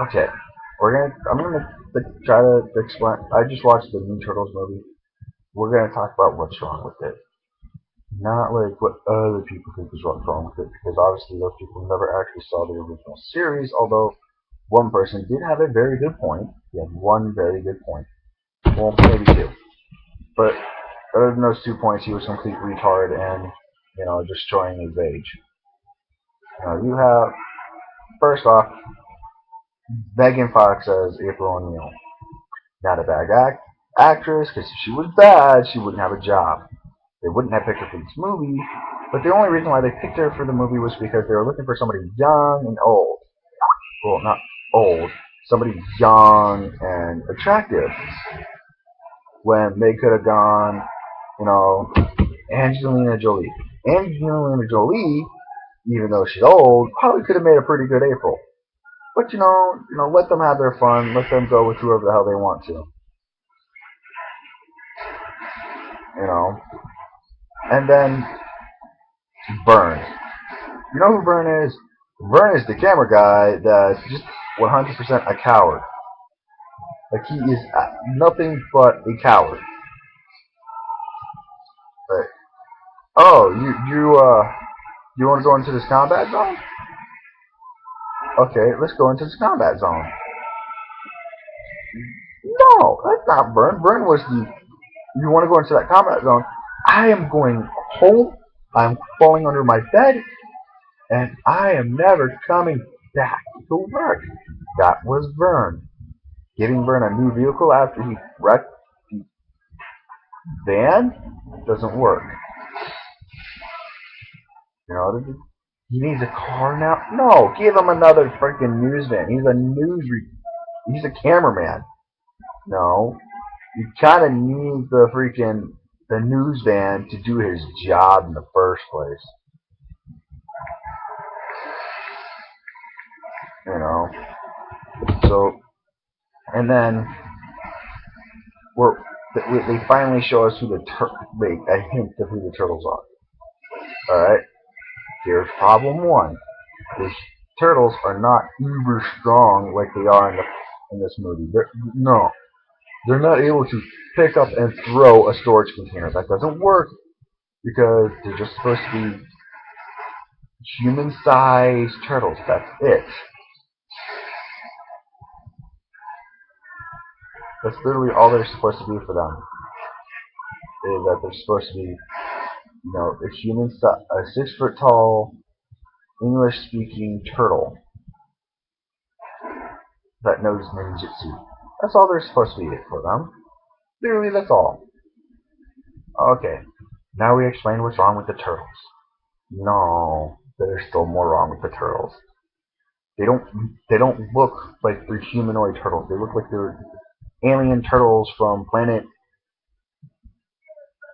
Okay, I'm gonna try to explain. I just watched the new Turtles movie. We're gonna talk about what's wrong with it, not like what other people think is what's wrong with it, because obviously those people never actually saw the original series. Although one person did have a very good point. He had one very good point. Well, maybe two. But other than those 2 points, he was a complete retard and, destroying his age. You have, first off, Megan Fox as April O'Neil. Not a bad actress, because if she was bad, she wouldn't have a job. They wouldn't have picked her for this movie, but the only reason why they picked her for the movie was because they were looking for somebody young and old. Well, not old, somebody young and attractive. When they could have gone, you know, Angelina Jolie. Angelina Jolie, even though she's old, probably could have made a pretty good April. But let them have their fun. Let them go with whoever the hell they want to. You know. And then Vern. You know who Vern is? Vern is the camera guy that's just 100% a coward. Like he is nothing but a coward. Like, oh, you want to go into this combat zone? Okay, let's go into this combat zone. No, that's not Vern. Vern was the. You want to go into that combat zone? I am going home. I'm falling under my bed, and I am never coming back to work. That was Vern. Giving Vern a new vehicle after he wrecked the van doesn't work. You know, he needs a car now. No, give him another freaking news van. He's a cameraman. No, you kind of need the news van to do his job in the first place. You know, so and then we're they finally show us a hint of who the turtles are. All right, here's problem one: the turtles are not uber strong like they are in this movie. No, they're not able to pick up and throw a storage container. That doesn't work because they're just supposed to be human-sized turtles. That's it. That's literally all they're supposed to be for them. Is that they're supposed to be, a 6 foot tall English-speaking turtle that knows ninjutsu. That's all they're supposed to be for them. Literally, that's all. Okay, now we explain what's wrong with the turtles. No, there's still more wrong with the turtles. They don't they don't look like they're humanoid turtles. They look like they're alien turtles from planet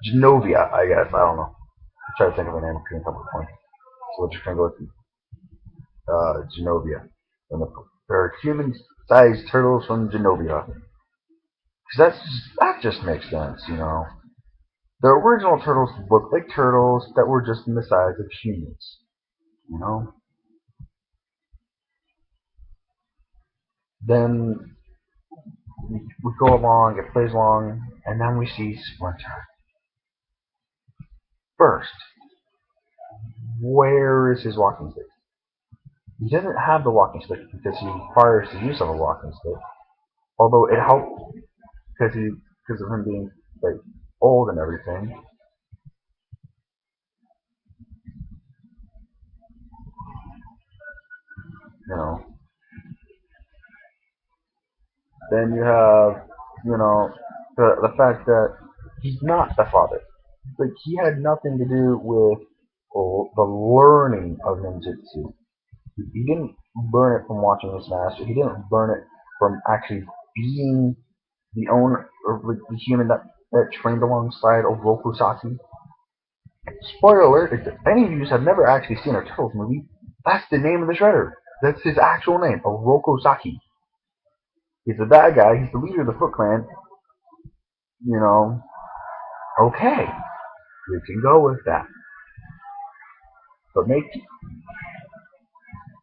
Genovia, I guess. I don't know. I'm trying to think of a name. I couldn't come up with one. So we're just gonna go with Genovia. And they're human-sized turtles from Genovia. Because that just makes sense. The original turtles looked like turtles that were just in the size of humans. You know. Then we go along, it plays along, and then we see Splinter. First, where is his walking stick? He doesn't have the walking stick because he requires the use of a walking stick. Although it helped because of him being like old and everything. You know. Then you have the fact that he's not the father. Like he had nothing to do with the learning of ninjutsu. He didn't learn it from watching his master. He didn't learn it from actually being the owner or the human that trained alongside Oroku Saki. Spoiler alert, if any of you have never actually seen a Turtles movie, that's the name of the Shredder. That's his actual name, Oroku Saki. He's a bad guy, he's the leader of the Foot Clan. You know, okay, we can go with that. But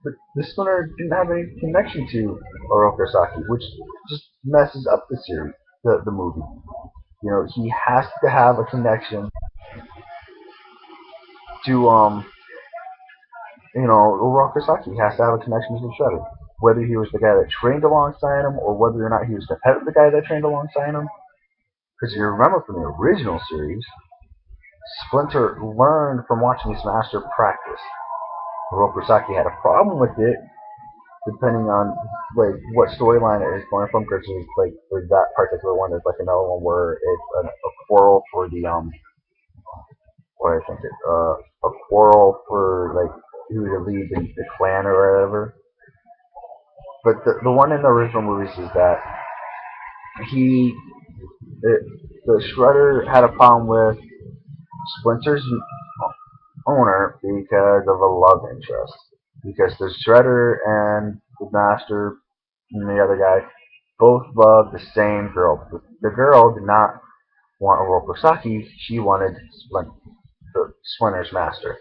But the Splinter didn't have any connection to Orokusaki, which just messes up the series, the movie. You know, he has to have a connection to Orokusaki has to have a connection to the Shredder. Whether he was the guy that trained alongside him, or whether or not he was the head of the guy that trained alongside him. Because you remember from the original series, Splinter learned from watching his master practice. Orokusaki had a problem with it, depending on like what storyline it is going from. Because like for that particular one, there's like another one where it's a quarrel for the what I think it a quarrel for like who to lead the clan or whatever. But the one in the original movies is that he it, the Shredder had a problem with Splinter's owner because of a love interest. Because the Shredder and the Master and the other guy both loved the same girl. The girl did not want Orokusaki, she wanted Splinter's master.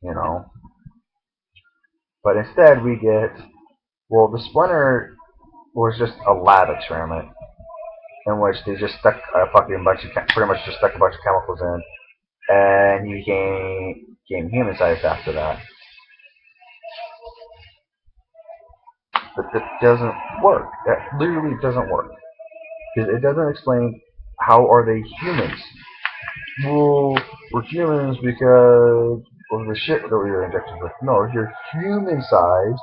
You know. But instead we get the Splinter was just a lab experiment in which they just stuck a fucking bunch of pretty much just stuck a bunch of chemicals in, and he became human sized after that. But it doesn't work. It literally doesn't work. It doesn't explain how are they humans. Well, we're humans because of the shit that we were injected with. No, you're human sized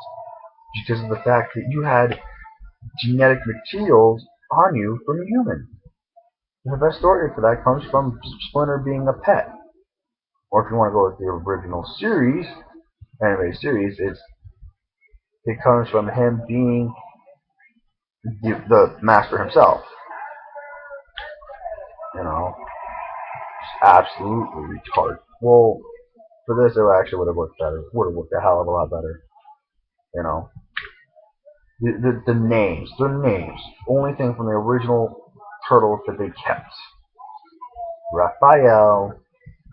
because of the fact that you had genetic materials on you from a human. And the best story for that comes from Splinter being a pet. Or if you want to go with the original series, anime series, it comes from him being the master himself. You know, just absolutely retarded. Well, for this, it actually would have worked better. Would have worked a hell of a lot better. You know, the names, their names, only thing from the original turtles that they kept: Raphael,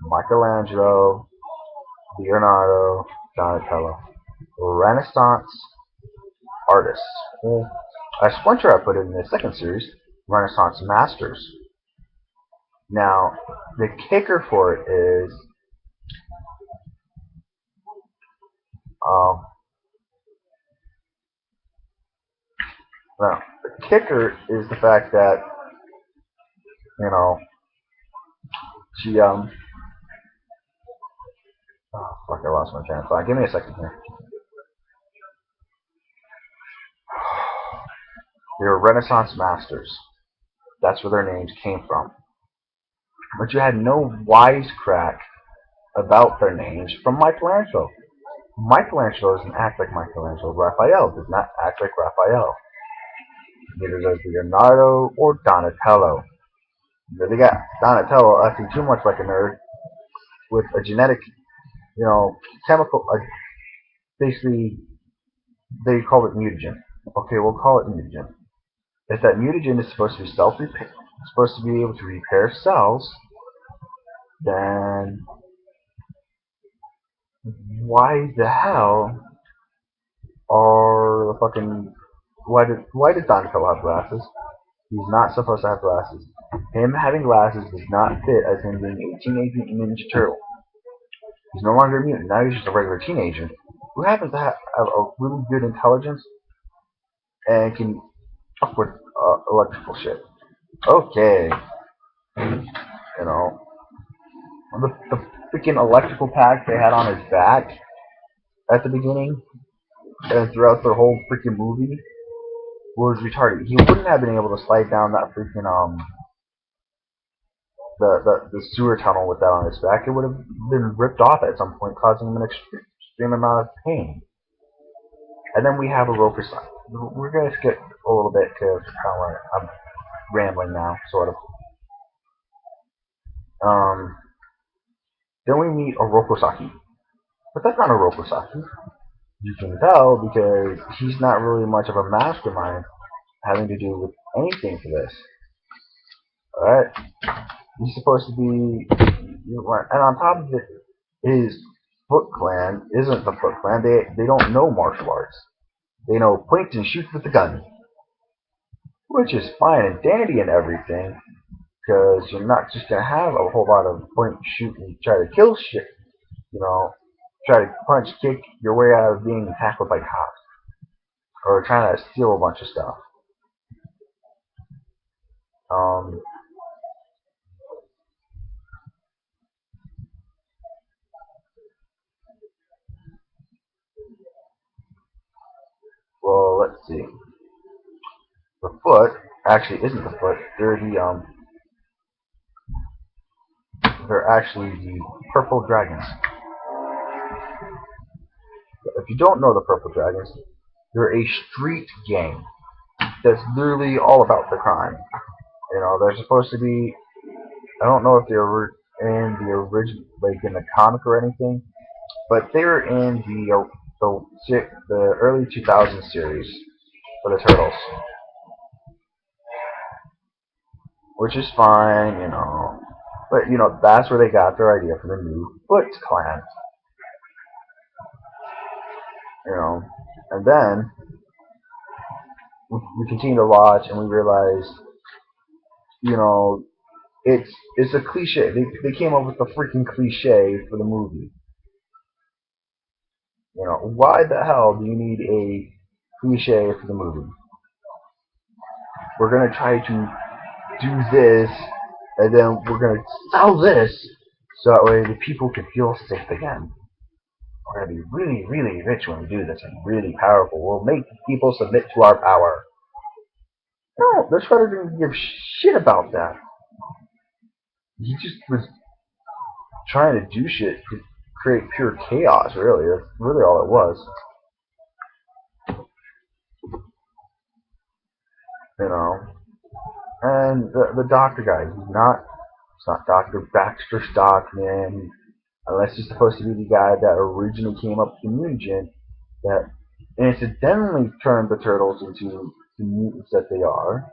Michelangelo, Leonardo, Donatello, Renaissance artists. Well, as Splinter, I put it in the second series, Renaissance masters. Now, the kicker for it is, um, well, the kicker is the fact that you know she oh fuck, I lost my train of thought. Give me a second here. They were Renaissance masters. That's where their names came from. But you had no wisecrack about their names from Michelangelo. Michelangelo doesn't act like Michelangelo. Raphael does not act like Raphael. Neither does Leonardo or Donatello. They got Donatello acting too much like a nerd with a genetic, chemical. Basically, they call it mutagen. Okay, we'll call it mutagen. If that mutagen is supposed to be supposed to be able to repair cells, then why the hell are the fucking why did Donatello have glasses? He's not supposed to have glasses. Him having glasses does not fit as him being a teenage mutant ninja turtle. He's no longer a mutant. Now he's just a regular teenager who happens to have a really good intelligence and can fuck with electrical shit. Okay, you know the freaking electrical pack they had on his back at the beginning and throughout the whole freaking movie was retarded. He wouldn't have been able to slide down that freaking the sewer tunnel with that on his back. It would have been ripped off at some point, causing him an extreme amount of pain. And then we have a roper sign. We're gonna skip a little bit because I'm rambling now, sort of. Um, then we meet a Rokosaki, but that's not a Rokosaki. You can tell because he's not really much of a mastermind having to do with anything for this. Alright? He's supposed to be, and on top of it is Foot Clan isn't the Foot Clan. They don't know martial arts. They know point and shoot with the gun, which is fine and dandy and everything, because you're not just gonna have a whole lot of point and shoot and try to kill shit. You know, try to punch, kick your way out of being tackled by cops or trying to steal a bunch of stuff. Um, well, let's see. The Foot actually isn't the Foot. They're actually the Purple Dragons. If you don't know the Purple Dragons, they're a street gang that's literally all about the crime. They're supposed to be. I don't know if they're in the original, like in the comic or anything, but they're in the early 2000s series for the Turtles, which is fine. But that's where they got their idea for the new Foot Clan. You know, and then we continue to watch and we realize, you know, it's a cliche. They came up with a freaking cliche for the movie. Why the hell do you need a cliche for the movie? We're gonna try to do this, and then we're gonna sell this, so that way the people can feel safe again. We're gonna be really, really rich when we do this, and really powerful. We'll make people submit to our power. No, the Shredder didn't give shit about that. He just was trying to do shit to create pure chaos. Really, that's really all it was. You know, and the doctor guy, it's not Doctor Baxter Stockman, unless he's supposed to be the guy that originally came up with the mutant that incidentally turned the turtles into the mutants that they are.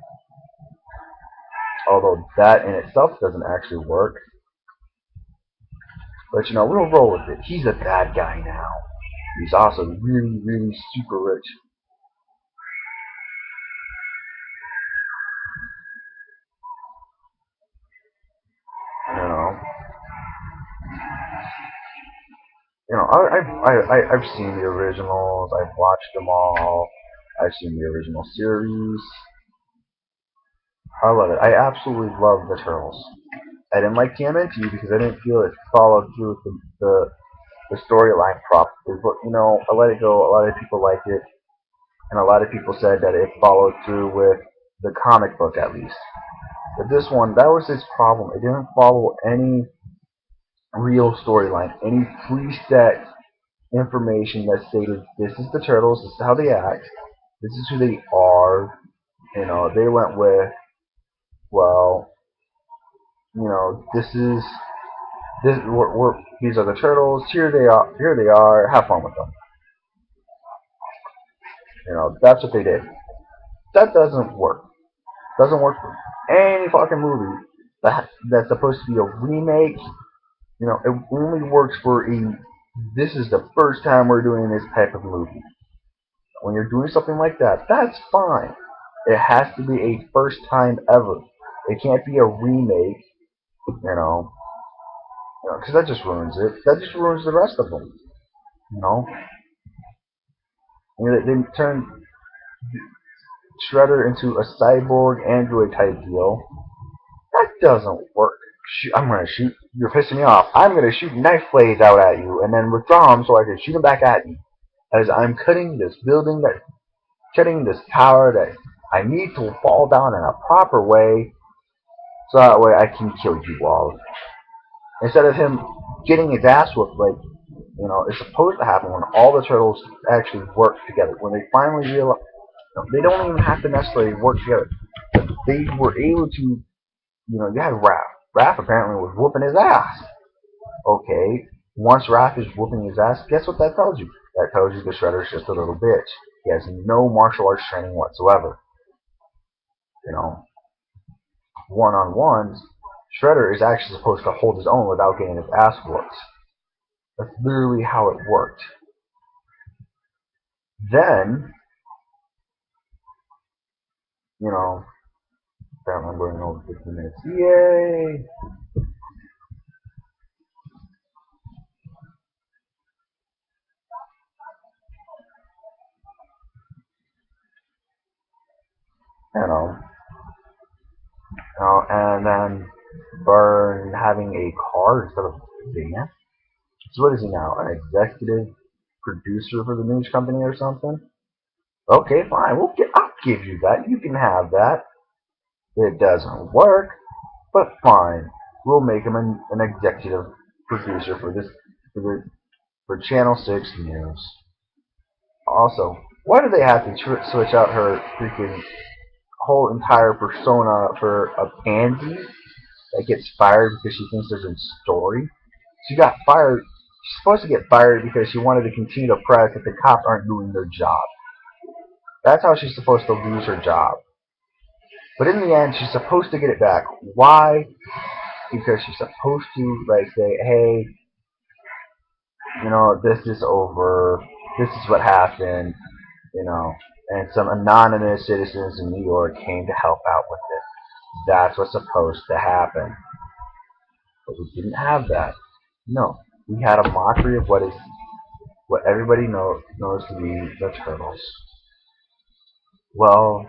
Although that in itself doesn't actually work. But we'll roll with it. He's a bad guy now. He's also really, really super rich. You know, I've seen the originals. I've watched them all. I've seen the original series. I love it. I absolutely love the Turtles. I didn't like TMNT because I didn't feel it followed through with the storyline properly. But I let it go. A lot of people liked it, and a lot of people said that it followed through with the comic book at least. But this one, that was its problem. It didn't follow any real storyline, any preset information that stated this is the turtles, this is how they act, this is who they are. They went with, well, this is this these are the turtles. Here they are. Here they are. Have fun with them. That's what they did. That doesn't work. Doesn't work for any fucking movie that's supposed to be a remake. It only works for a. This is the first time we're doing this type of movie. When you're doing something like that, that's fine. It has to be a first time ever. It can't be a remake, you know, because that just ruins it. That just ruins the rest of them, you know. They turned Shredder into a cyborg android type deal. That doesn't work. I'm gonna shoot. You're pissing me off. I'm gonna shoot knife blades out at you and then withdraw them so I can shoot them back at you. As I'm cutting this tower that I need to fall down in a proper way, so that way I can kill you all. Instead of him getting his ass whooped, like it's supposed to happen when all the turtles actually work together. When they finally realize, they don't even have to necessarily work together. They were able to, you had Raph. Raph apparently was whooping his ass. Okay, once Raph is whooping his ass, guess what that tells you? That tells you the Shredder's just a little bitch. He has no martial arts training whatsoever. You know, one-on-ones, Shredder is actually supposed to hold his own without getting his ass whooped. That's literally how it worked. Then, you know, apparently I'm going over 15 minutes. Yay! You know, and then Byrne having a car instead of a van. So what is he now? An executive producer for the news company or something? Okay, fine. I'll give you that. You can have that. It doesn't work, but fine. We'll make him an executive producer for this for the for Channel 6 News. Also, why do they have to switch out her freaking whole entire persona for a pansy that gets fired because she thinks there's a story? She got fired. She's supposed to get fired because she wanted to continue to press that the cops aren't doing their job. That's how she's supposed to lose her job. But in the end, she's supposed to get it back. Why? Because she's supposed to like say, "Hey, this is over. This is what happened." And some anonymous citizens in New York came to help out with it. That's what's supposed to happen. But we didn't have that. No, we had a mockery of what everybody knows to be the turtles. Well,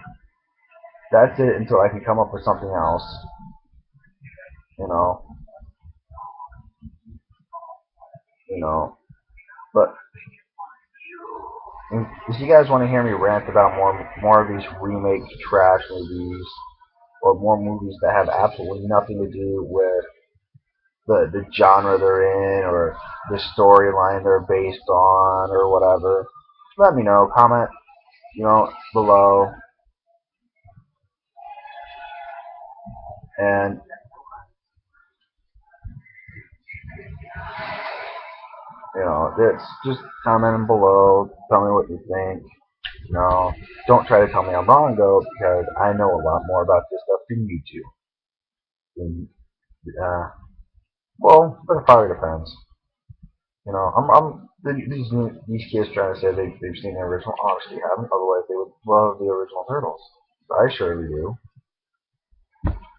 that's it until I can come up with something else. You know, you know. But if you guys want to hear me rant about more of these remake trash movies, or more movies that have absolutely nothing to do with the genre they're in, or the storyline they're based on, or whatever, let me know. Comment, below. And it's just comment below. Tell me what you think. Don't try to tell me I'm wrong though, because I know a lot more about this stuff than you do. And, well, but it probably depends. These kids trying to say they've seen the original. Obviously, haven't. Otherwise, they would love the original Turtles. I surely do.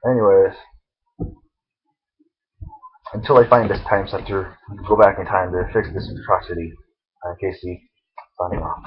Anyways, until I find this time sensor, go back in time to fix this atrocity. Casey, signing off.